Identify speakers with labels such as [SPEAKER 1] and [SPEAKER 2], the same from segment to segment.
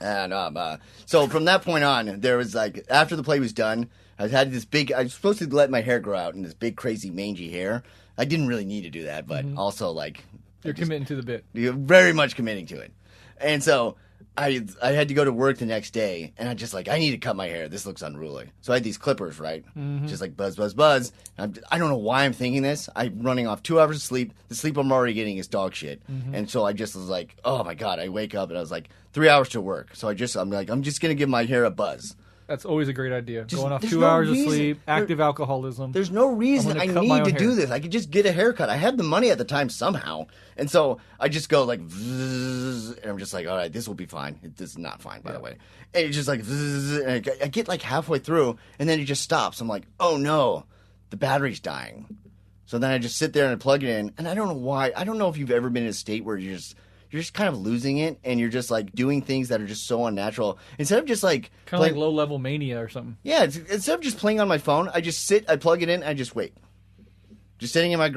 [SPEAKER 1] And so from that point on, there was like after the play was done, I had this big. I was supposed to let my hair grow out in this big, crazy, mangy hair. I didn't really need to do that, but also like
[SPEAKER 2] You're committing to the bit.
[SPEAKER 1] you're very much committing to it. And so I had to go to work the next day, and I just like I need to cut my hair. This looks unruly. So I had these clippers, right? Just like buzz, buzz, buzz. I don't know why I'm thinking this. I'm running off 2 hours of sleep. The sleep I'm already getting is dog shit. And so I just was like, oh my god. I wake up and I was like 3 hours to work. So I'm just gonna give my hair a buzz.
[SPEAKER 2] That's always a great idea. Going off
[SPEAKER 1] there's
[SPEAKER 2] 2
[SPEAKER 1] no
[SPEAKER 2] hours
[SPEAKER 1] reason.
[SPEAKER 2] of sleep, active alcoholism.
[SPEAKER 1] There's no reason
[SPEAKER 2] I'm
[SPEAKER 1] I
[SPEAKER 2] gonna cut my
[SPEAKER 1] need
[SPEAKER 2] own
[SPEAKER 1] to do
[SPEAKER 2] hair.
[SPEAKER 1] this. I could just get a haircut. I had the money at the time somehow. And so I just go like, and I'm just like, all right, this will be fine. This is not fine, by the way. And it's just like, and I get like halfway through, and then it just stops. I'm like, oh no, the battery's dying. So then I just sit there and I plug it in, and I don't know why. I don't know if you've ever been in a state where you're just kind of losing it, and you're just like doing things that are just so unnatural. Instead of just like
[SPEAKER 2] Kind of like low-level mania or something.
[SPEAKER 1] yeah, instead of just playing on my phone, I just sit, I plug it in, I just wait. Just sitting in my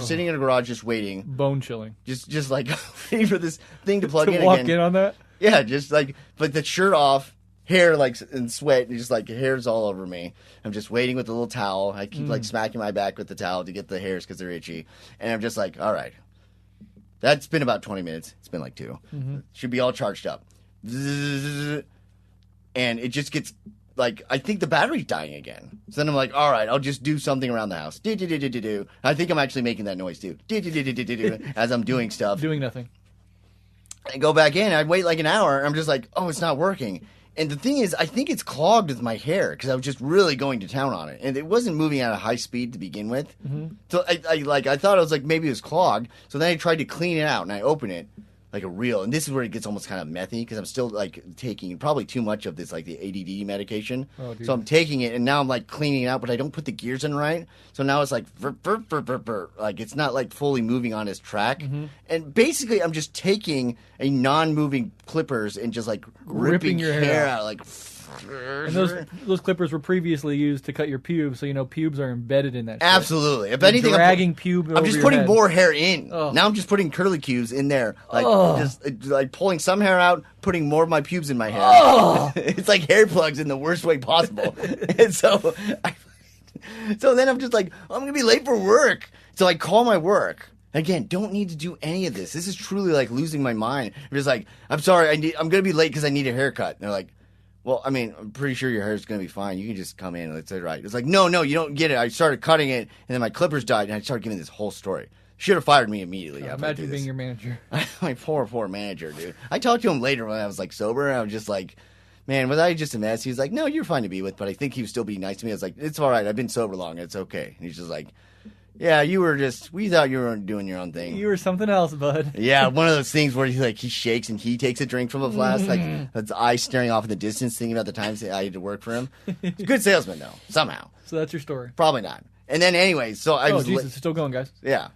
[SPEAKER 1] sitting in a garage, just waiting,
[SPEAKER 2] Bone chilling.
[SPEAKER 1] just like waiting for this thing to plug
[SPEAKER 2] To
[SPEAKER 1] in
[SPEAKER 2] walk
[SPEAKER 1] again.
[SPEAKER 2] in on that?
[SPEAKER 1] Yeah, just like but the shirt off, hair like and sweat, and just like hair's all over me. I'm just waiting with the little towel. I keep like smacking my back with the towel to get the hairs because they're itchy, and I'm just like, all right. That's been about 20 minutes. It's been like 2. Should be all charged up. And it just gets, like, I think the battery's dying again. So then I'm like, all right, I'll just do something around the house. Do-do-do-do-do-do. I think I'm actually making that noise, too. Do-do-do-do-do-do, as I'm doing stuff.
[SPEAKER 2] Doing nothing.
[SPEAKER 1] I go back in. I'd wait like an hour. And I'm just like, oh, it's not working. And the thing is, I think it's clogged with my hair because I was just really going to town on it, and it wasn't moving at a high speed to begin with. So I thought I was like maybe it was clogged. So then I tried to clean it out, and I open it like a reel, and this is where it gets almost kind of methy because I'm still like taking probably too much of this like the ADD medication.
[SPEAKER 2] Oh, dude.
[SPEAKER 1] So I'm taking it, and now I'm like cleaning it out, but I don't put the gears in right. So now it's like like it's not like fully moving on its track. And basically, I'm just taking a non-moving clippers and just like ripping
[SPEAKER 2] your
[SPEAKER 1] hair
[SPEAKER 2] hair
[SPEAKER 1] out, like.
[SPEAKER 2] And those clippers were previously used to cut your pubes, so you know pubes are embedded in that shit.
[SPEAKER 1] Absolutely. If
[SPEAKER 2] You're
[SPEAKER 1] anything,
[SPEAKER 2] dragging pube
[SPEAKER 1] I'm
[SPEAKER 2] over
[SPEAKER 1] just
[SPEAKER 2] your
[SPEAKER 1] putting
[SPEAKER 2] head.
[SPEAKER 1] more hair in.
[SPEAKER 2] Ugh.
[SPEAKER 1] Now I'm just putting curly cubes in there, like just like pulling some hair out, putting more of my pubes in my hair. It's like hair plugs in the worst way possible. And so then I'm just like, I'm gonna be late for work. So I call my work. Again, don't need to do any of this. This is truly like losing my mind. I'm just like, I'm sorry, I'm gonna be late because I need a haircut. And they're like, well, I mean, I'm pretty sure your hair's going to be fine. You can just come in and it's all right. It's like, no, you don't get it. I started cutting it, and then my clippers died, and I started giving this whole story. Should have fired me immediately. after I
[SPEAKER 2] Imagine
[SPEAKER 1] did
[SPEAKER 2] being
[SPEAKER 1] this.
[SPEAKER 2] your manager.
[SPEAKER 1] My poor manager, dude. I talked to him later when I was, like, sober, and I was just like, man, was I just a mess? He was like, no, you're fine to be with, but I think he would still be nice to me. I was like, it's all right. I've been sober long. It's okay. And he's just like, yeah, we thought you were doing your own thing.
[SPEAKER 2] You were something else, bud.
[SPEAKER 1] Yeah, one of those things where he shakes and he takes a drink from a flask, like that's eyes staring off in the distance, thinking about the times I had to work for him. He's a good salesman, though, somehow.
[SPEAKER 2] So that's your story.
[SPEAKER 1] Probably not. And then, anyway, so I was
[SPEAKER 2] Jesus, it's still going, guys.
[SPEAKER 1] yeah.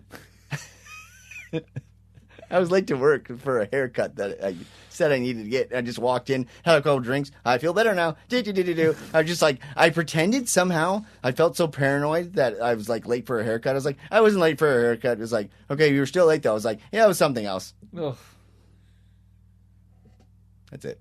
[SPEAKER 1] I was late to work for a haircut that I said I needed to get. I just walked in, had a couple drinks. I feel better now. Do. I was just like, I pretended somehow. I felt so paranoid that I was like late for a haircut. I was like, I wasn't late for a haircut. It was like, okay, you were still late though. I was like, yeah, it was something else.
[SPEAKER 2] Ugh.
[SPEAKER 1] That's it.